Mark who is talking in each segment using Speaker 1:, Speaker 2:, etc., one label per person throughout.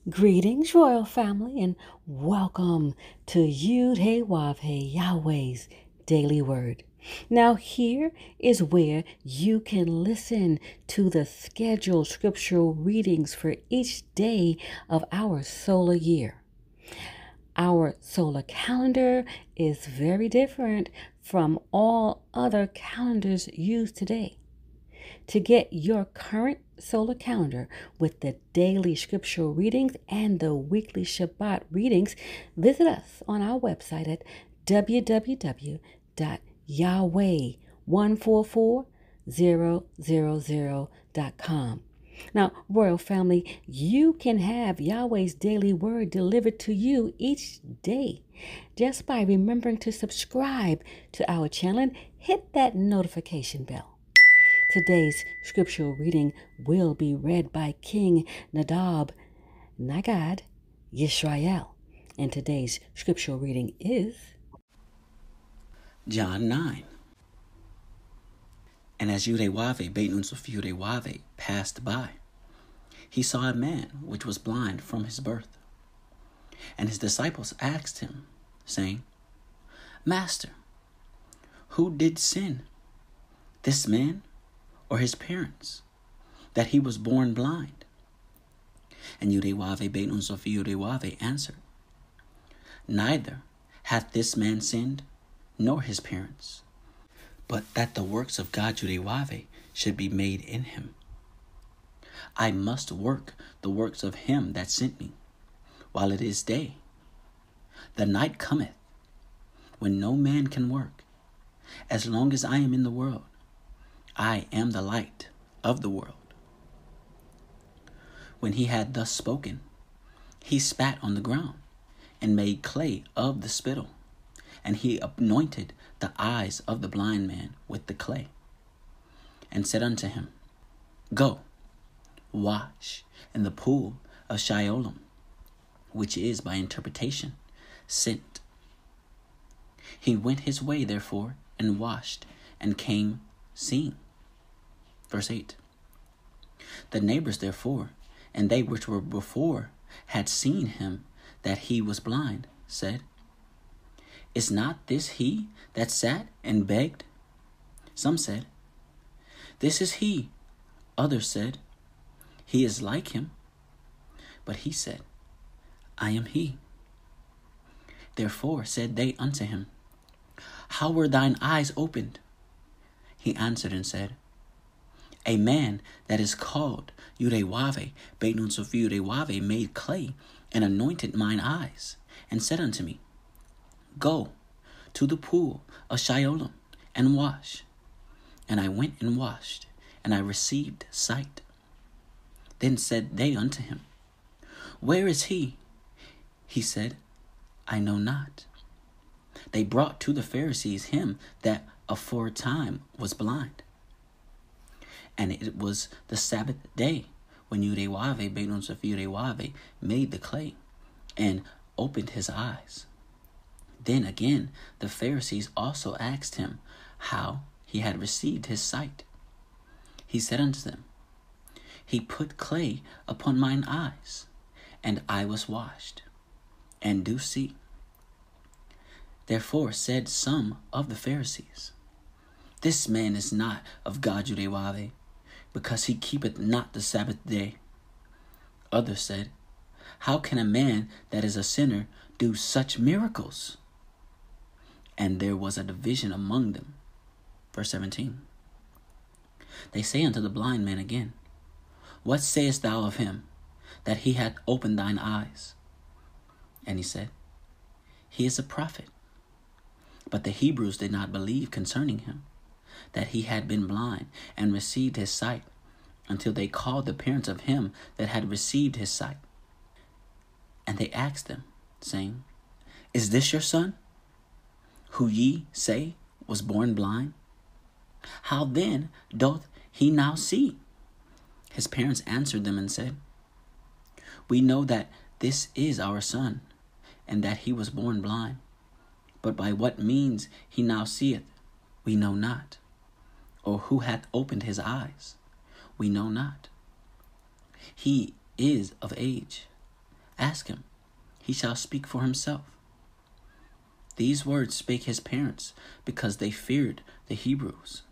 Speaker 1: Greetings, royal family, and welcome to Yahweh, Yahweh's Daily Word. Now, here is where you can listen to the scheduled scriptural readings for each day of our solar year. Our solar calendar is very different from all other calendars used today. To get your current solar calendar with the daily scriptural readings and the weekly Shabbat readings, visit us on our website at www.yahweh144000.com. Now, royal family, you can have Yahweh's daily word delivered to you each day just by remembering to subscribe to our channel and hit that notification bell. Today's scriptural reading will be read by King Nadab Nagad Yisrael. And today's scriptural reading is
Speaker 2: John 9. And as Yahweh, Beit Nun Sof Yahweh, passed by, he saw a man which was blind from his birth. And his disciples asked him, saying, Master, who did sin, this man or his parents, that he was born blind? And Yahweh, Beit Nun Sof Yahweh, answered, Neither hath this man sinned, nor his parents, but that the works of God Yahweh should be made in him. I must work the works of him that sent me, while it is day. The night cometh, when no man can work. As long as I am in the world, I am the light of the world. When he had thus spoken, he spat on the ground, and made clay of the spittle, and he anointed the eyes of the blind man with the clay, and said unto him, Go, wash in the pool of Siloam, which is by interpretation sent. He went his way, therefore, and washed, and came seeing. Verse 8. The neighbors, therefore, and they which were before had seen him that he was blind, said, Is not this he that sat and begged? Some said, This is he. Others said, He is like him. But he said, I am he. Therefore said they unto him, How were thine eyes opened? He answered and said, A man that is called Yahweh, Beit Nun Sof Yahweh, made clay and anointed mine eyes, and said unto me, Go to the pool of Siloam and wash. And I went and washed, and I received sight. Then said they unto him, Where is he? He said, I know not. They brought to the Pharisees him that aforetime was blind. And it was the Sabbath day when Yahweh, Beit Nun Sof Yahweh, made the clay and opened his eyes. Then again the Pharisees also asked him how he had received his sight. He said unto them, He put clay upon mine eyes, and I was washed, and do see. Therefore said some of the Pharisees, This man is not of God Yahweh, because he keepeth not the Sabbath day. Others said, How can a man that is a sinner do such miracles? And there was a division among them. Verse 17. They say unto the blind man again, What sayest thou of him, that he hath opened thine eyes? And he said, He is a prophet. But the Hebrews did not believe concerning him, that he had been blind and received his sight, until they called the parents of him that had received his sight. And they asked them, saying, Is this your son, who ye say was born blind? How then doth he now see? His parents answered them and said, We know that this is our son, and that he was born blind. But by what means he now seeth, we know not. Or who hath opened his eyes, we know not. He is of age. Ask him. He shall speak for himself. These words spake his parents, because they feared the Hebrews.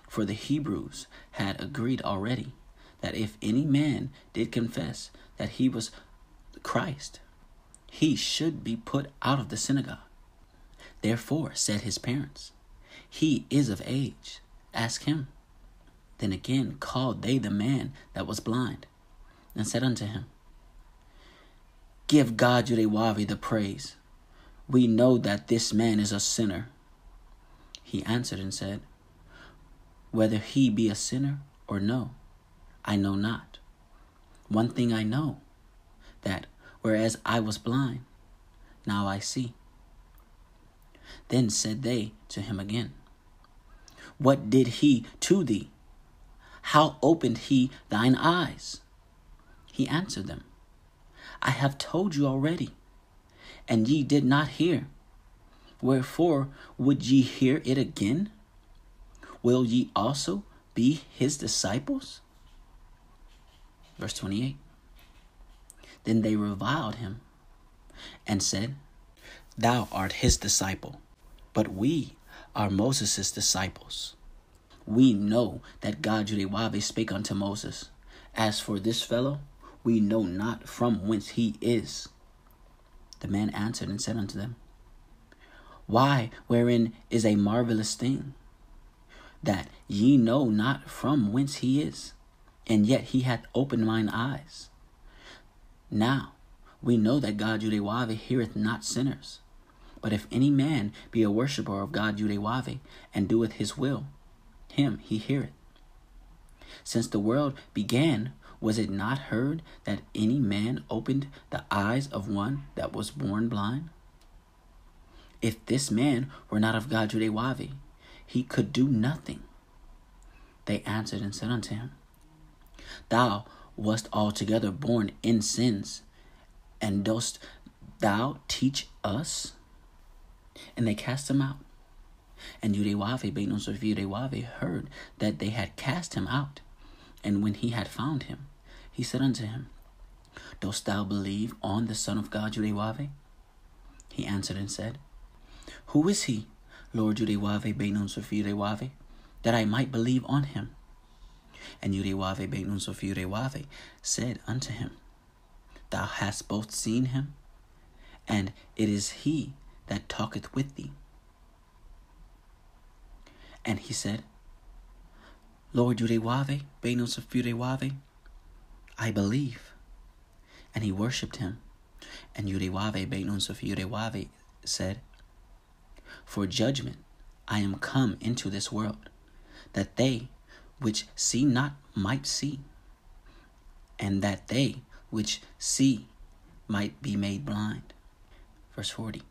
Speaker 2: For the Hebrews had agreed already that if any man did confess that he was Christ, he should be put out of the synagogue. Therefore said his parents, He is of age, ask him. Then again called they the man that was blind, and said unto him, Give God Yahweh the praise. We know that this man is a sinner. He answered and said, Whether he be a sinner or no, I know not. One thing I know, that whereas I was blind, now I see. Then said they to him again, What did he to thee? How opened he thine eyes? He answered them, I have told you already, and ye did not hear. Wherefore would ye hear it again? Will ye also be his disciples? Verse 28. Then they reviled him and said, Thou art his disciple, but we are Moses' disciples. We know that God Yahweh spake unto Moses. As for this fellow, we know not from whence he is. The man answered and said unto them, Why, wherein is a marvelous thing, that ye know not from whence he is, and yet he hath opened mine eyes. Now we know that God Yahweh heareth not sinners, but if any man be a worshipper of God Yahweh, and doeth his will, him he heareth. Since the world began, was it not heard that any man opened the eyes of one that was born blind? If this man were not of God Yahweh, he could do nothing. They answered and said unto him, Thou wast altogether born in sins, and dost thou teach us? And they cast him out. And Yahweh heard that they had cast him out. And when he had found him, he said unto him, Dost thou believe on the Son of God Yahweh? He answered and said, Who is he, Lord Yahweh, that I might believe on him? And Yahweh said unto him, Thou hast both seen him, and it is he that talketh with thee. And he said, Lord Yahweh, I believe. And he worshipped him. And Yahweh said, For judgment I am come into this world, that they which see not might see, and that they which see might be made blind. Verse 40.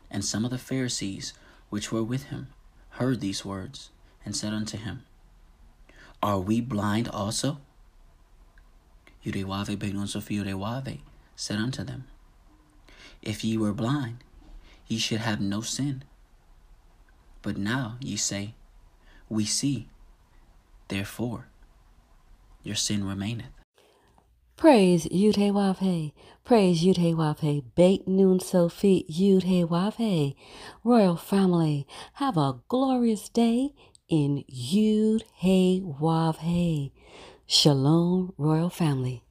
Speaker 2: And some of the Pharisees which were with him heard these words, and said unto him, Are we blind also? Yahweh said unto them, If ye were blind, ye should have no sin. But now ye say, We see, therefore your sin remaineth.
Speaker 1: Praise Yud-Heh-Wav-Heh. Praise Yud-Heh-Wav-Heh. Beit Nun Sophie Yud-Heh-Wav-Heh. Royal family, have a glorious day in Yud-Heh-Wav-Heh. Shalom, royal family.